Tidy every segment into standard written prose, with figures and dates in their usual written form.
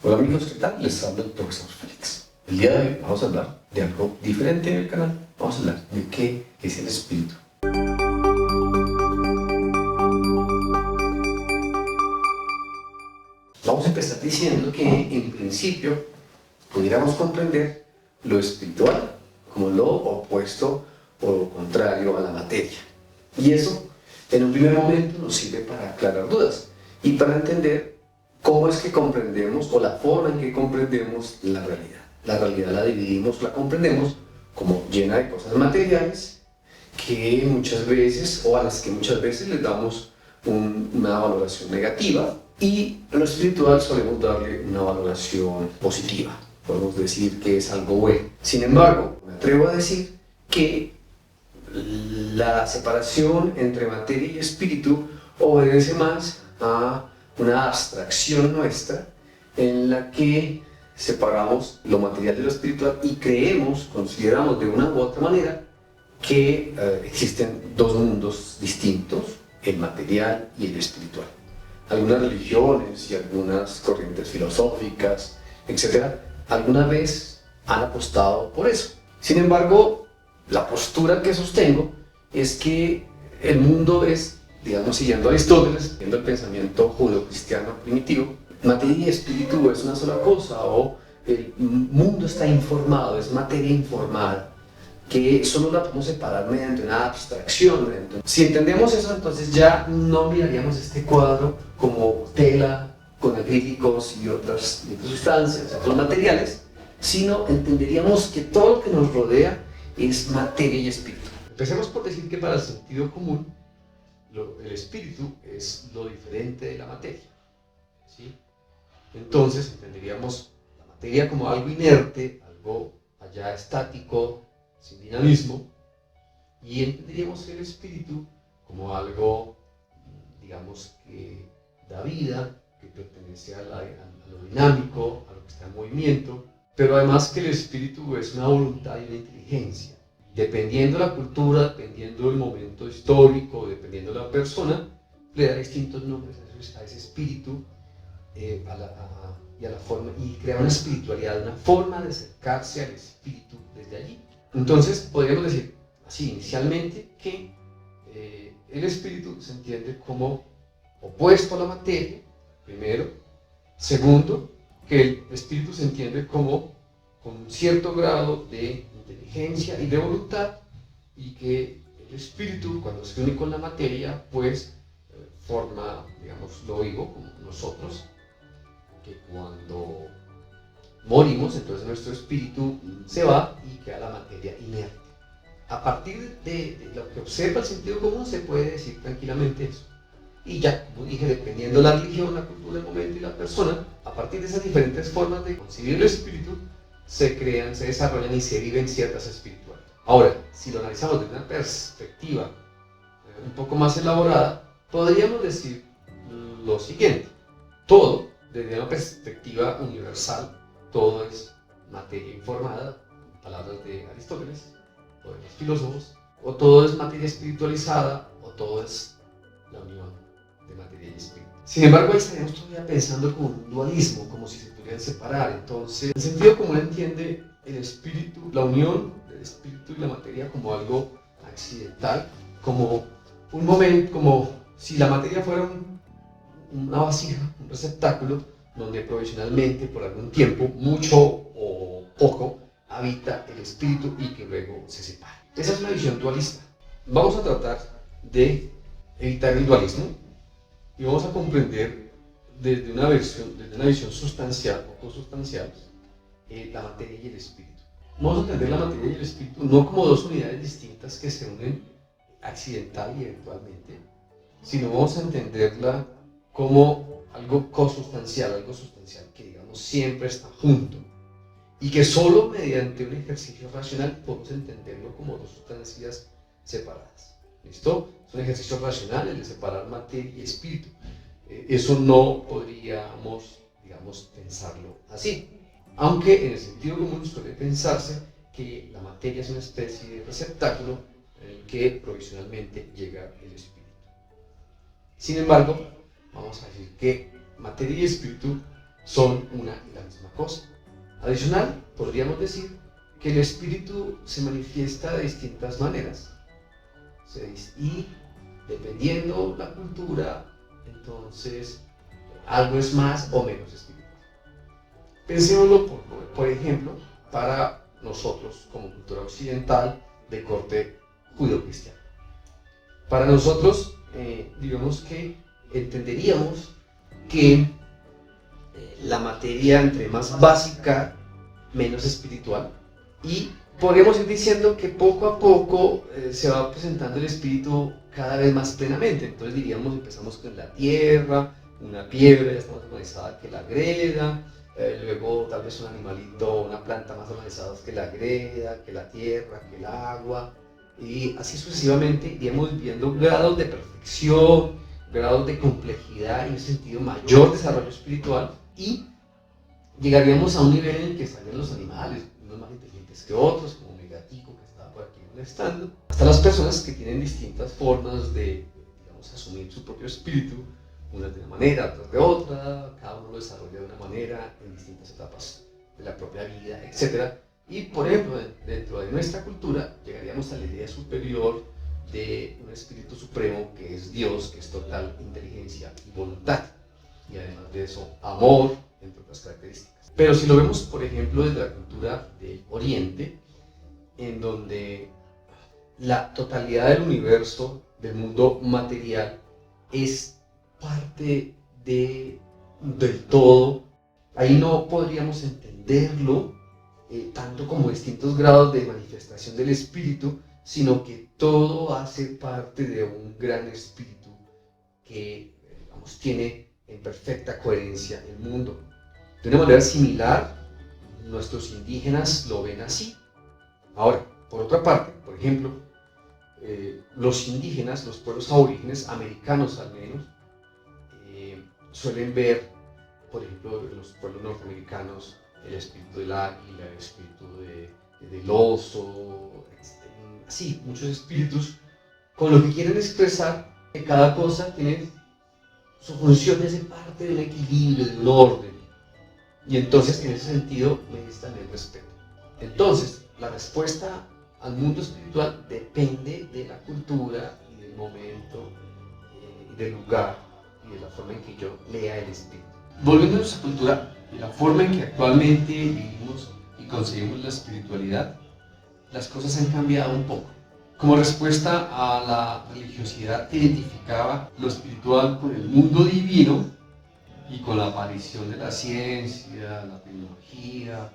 Hola amigos, ¿qué tal? Les habla el profesor Félix. El día de hoy vamos a hablar de algo diferente en el canal. Vamos a hablar de qué es el espíritu. Vamos a empezar diciendo que en principio pudiéramos comprender lo espiritual como lo opuesto o lo contrario a la materia. Y eso en un primer momento nos sirve para aclarar dudas y para entender cómo es que comprendemos o la forma en que comprendemos la realidad. La realidad la dividimos, la comprendemos como llena de cosas materiales que muchas veces o a las que muchas veces les damos una valoración negativa, y a lo espiritual solemos darle una valoración positiva. Podemos decir que es algo bueno. Sin embargo, me atrevo a decir que la separación entre materia y espíritu obedece más a una abstracción nuestra en la que separamos lo material de lo espiritual y consideramos de una u otra manera que existen dos mundos distintos, el material y el espiritual. Algunas religiones y algunas corrientes filosóficas, etcétera, alguna vez han apostado por eso. Sin embargo, la postura que sostengo es que el mundo es, digamos, siguiendo a Aristóteles, siguiendo el pensamiento judeocristiano primitivo, materia y espíritu es una sola cosa, o el mundo está informado, es materia informada, que solo la podemos separar mediante una abstracción. Si entendemos eso, entonces ya no miraríamos este cuadro como tela con acrílicos y otras sustancias, otros materiales, sino entenderíamos que todo lo que nos rodea es materia y espíritu. Empecemos por decir que para el sentido común, el espíritu es lo diferente de la materia, ¿sí? Entonces entenderíamos la materia como algo inerte, algo allá estático, sin dinamismo, y entenderíamos el espíritu como algo, digamos, que da vida, que pertenece a lo dinámico, a lo que está en movimiento, pero además que el espíritu es una voluntad y una inteligencia. Dependiendo de la cultura, dependiendo del momento histórico, dependiendo de la persona, le da distintos nombres a ese espíritu y a la forma, y crea una espiritualidad, una forma de acercarse al espíritu desde allí. Entonces, podríamos decir así inicialmente que el espíritu se entiende como opuesto a la materia, primero. Segundo, que el espíritu se entiende como con un cierto grado de inteligencia y de voluntad, y que el espíritu, cuando se une con la materia, pues forma, digamos, lo vivo como nosotros, que cuando morimos, entonces nuestro espíritu se va y queda la materia inerte. A partir de lo que observa el sentido común se puede decir tranquilamente eso. Y ya, como dije, dependiendo de la religión, la cultura, el momento y la persona, a partir de esas diferentes formas de concebir el espíritu, se crean, se desarrollan y se viven ciertas espirituales. Ahora, si lo analizamos desde una perspectiva un poco más elaborada, podríamos decir lo siguiente: todo, desde una perspectiva universal, todo es materia informada, en palabras de Aristóteles o de los filósofos, o todo es materia espiritualizada, o todo es la unión de materia y espíritu. Sin embargo, ahí estaríamos todavía pensando como un dualismo, como si se pudieran separar. Entonces, el sentido común entiende el espíritu, la unión del espíritu y la materia como algo accidental, como un momento, como si la materia fuera una vasija, un receptáculo, donde provisionalmente, por algún tiempo, mucho o poco, habita el espíritu y que luego se separa. Esa es una visión dualista. Vamos a tratar de evitar el dualismo y vamos a comprender desde una visión sustancial o consustancial la materia y el espíritu. Vamos a entender la materia y el espíritu no como dos unidades distintas que se unen accidental y eventualmente, sino vamos a entenderla como algo consustancial, algo sustancial que, digamos, siempre está junto, y que solo mediante un ejercicio racional podemos entenderlo como dos sustancias separadas. ¿Listo? Es un ejercicio racional el de separar materia y espíritu. Eso no podríamos, digamos, pensarlo así, aunque en el sentido común suele pensarse que la materia es una especie de receptáculo en el que provisionalmente llega el espíritu. Sin embargo, vamos a decir que materia y espíritu son una y la misma cosa. Adicional, podríamos decir que el espíritu se manifiesta de distintas maneras, y dependiendo la cultura, entonces algo es más o menos espiritual. Pensémoslo por ejemplo, para nosotros como cultura occidental de corte judeocristiano. Para nosotros, digamos que entenderíamos que la materia entre más básica, menos espiritual, y podríamos ir diciendo que poco a poco se va presentando el espíritu cada vez más plenamente. Entonces diríamos, empezamos con la tierra, una piedra ya está más organizada que la greda, luego tal vez un animalito, una planta más organizada que la greda, que la tierra, que el agua, y así sucesivamente iríamos viendo grados de perfección, grados de complejidad y en ese sentido mayor desarrollo espiritual, y llegaríamos a un nivel en el que estarían los animales, unos más inteligentes que otros, como un megatico que estaba por aquí molestando, hasta las personas que tienen distintas formas de, digamos, asumir su propio espíritu, unas de una manera, otras de otra, cada uno lo desarrolla de una manera en distintas etapas de la propia vida, etc. Y por ejemplo, dentro de nuestra cultura llegaríamos a la idea superior de un espíritu supremo que es Dios, que es total inteligencia y voluntad, y además de eso, amor, entre otras características. Pero si lo vemos, por ejemplo, desde la cultura del Oriente, en donde la totalidad del universo, del mundo material, es parte del todo, ahí no podríamos entenderlo tanto como distintos grados de manifestación del espíritu, sino que todo hace parte de un gran espíritu que, digamos, tiene en perfecta coherencia el mundo. De una manera similar, nuestros indígenas lo ven así. Ahora, por otra parte, por ejemplo, los indígenas, los pueblos aborígenes, americanos al menos, suelen ver, por ejemplo, en los pueblos norteamericanos, el espíritu del águila, el espíritu del oso, así, muchos espíritus, con lo que quieren expresar que cada cosa tiene su función de ser parte de un equilibrio, de un orden. Y entonces, en ese sentido, necesitan el respeto. Entonces, la respuesta al mundo espiritual depende de la cultura y del momento y del lugar y de la forma en que yo lea el espíritu. Volviendo a nuestra cultura, de la forma en que actualmente vivimos y concebimos la espiritualidad, las cosas han cambiado un poco. Como respuesta a la religiosidad que identificaba lo espiritual con el mundo divino y con la aparición de la ciencia, la tecnología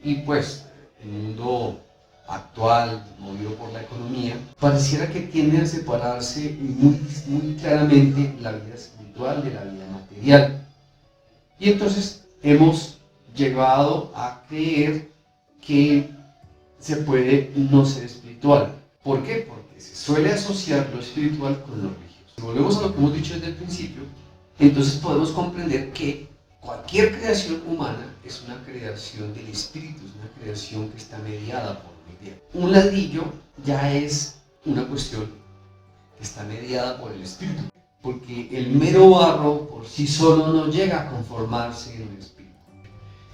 y pues el mundo actual, movido por la economía, pareciera que tiende a separarse muy claramente la vida espiritual de la vida material. Y entonces hemos llegado a creer que se puede no ser espiritual. ¿Por qué? Porque se suele asociar lo espiritual con lo religioso. Si volvemos a lo que hemos dicho desde el principio, entonces podemos comprender que cualquier creación humana es una creación del espíritu, es una creación que está mediada por una idea. Un ladrillo ya es una cuestión que está mediada por el espíritu, porque el mero barro por sí solo no llega a conformarse en el espíritu.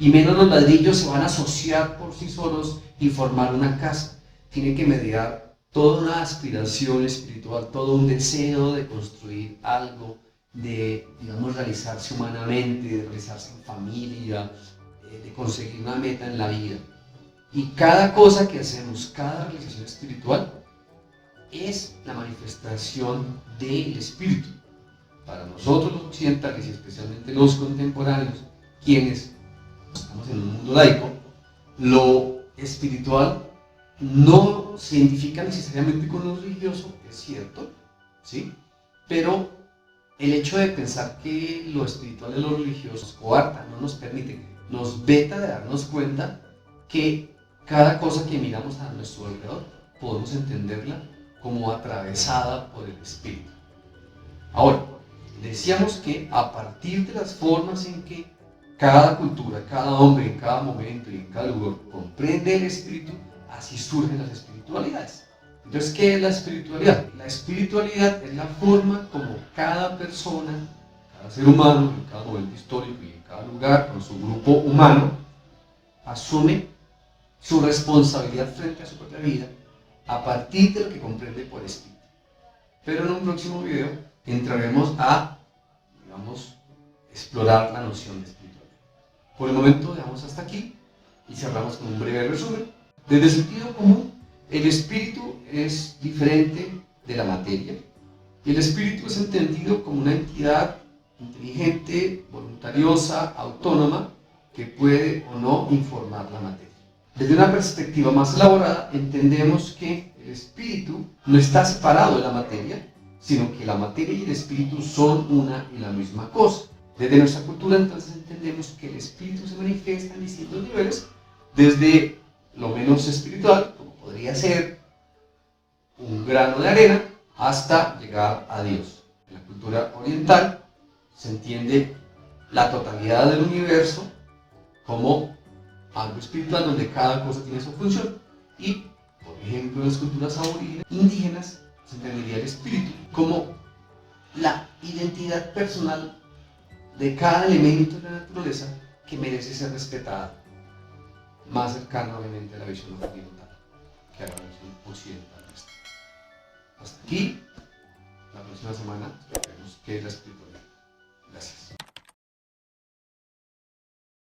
Y menos los ladrillos se van a asociar por sí solos y formar una casa. Tiene que mediar toda una aspiración espiritual, todo un deseo de construir algo, de, digamos, realizarse humanamente, de realizarse en familia, de conseguir una meta en la vida. Y cada cosa que hacemos, cada realización espiritual, es la manifestación del espíritu. Para nosotros los occidentales y especialmente los contemporáneos, quienes estamos en un mundo laico, lo espiritual no se identifica necesariamente con lo religioso, es cierto, ¿sí? Pero el hecho de pensar que lo espiritual y lo religioso nos coarta, no nos permite, nos veta de darnos cuenta que cada cosa que miramos a nuestro alrededor podemos entenderla como atravesada por el espíritu. Ahora, decíamos que a partir de las formas en que cada cultura, cada hombre en cada momento y en cada lugar comprende el espíritu, así surgen las espiritualidades. Entonces, ¿qué es la espiritualidad? La espiritualidad es la forma como cada persona, cada ser humano, en cada momento histórico y en cada lugar, con su grupo humano, asume su responsabilidad frente a su propia vida a partir de lo que comprende por espíritu. Pero en un próximo video entraremos a, digamos, explorar la noción de espiritualidad. Por el momento dejamos hasta aquí y cerramos con un breve resumen. Desde el sentido común, el espíritu es diferente de la materia y el espíritu es entendido como una entidad inteligente, voluntariosa, autónoma, que puede o no informar la materia. Desde una perspectiva más elaborada, entendemos que el espíritu no está separado de la materia, sino que la materia y el espíritu son una y la misma cosa. Desde nuestra cultura, entonces, entendemos que el espíritu se manifiesta en distintos niveles, desde lo menos espiritual, como podría ser un grano de arena, hasta llegar a Dios. En la cultura oriental se entiende la totalidad del universo como algo espiritual donde cada cosa tiene su función. Y, por ejemplo, en las culturas aborígenes indígenas se entendería el espíritu como la identidad personal de cada elemento de la naturaleza que merece ser respetada, más cercana obviamente a la visión occidental que a la visión occidental de esto. Hasta aquí, la próxima semana veremos qué es la espiritualidad. Gracias.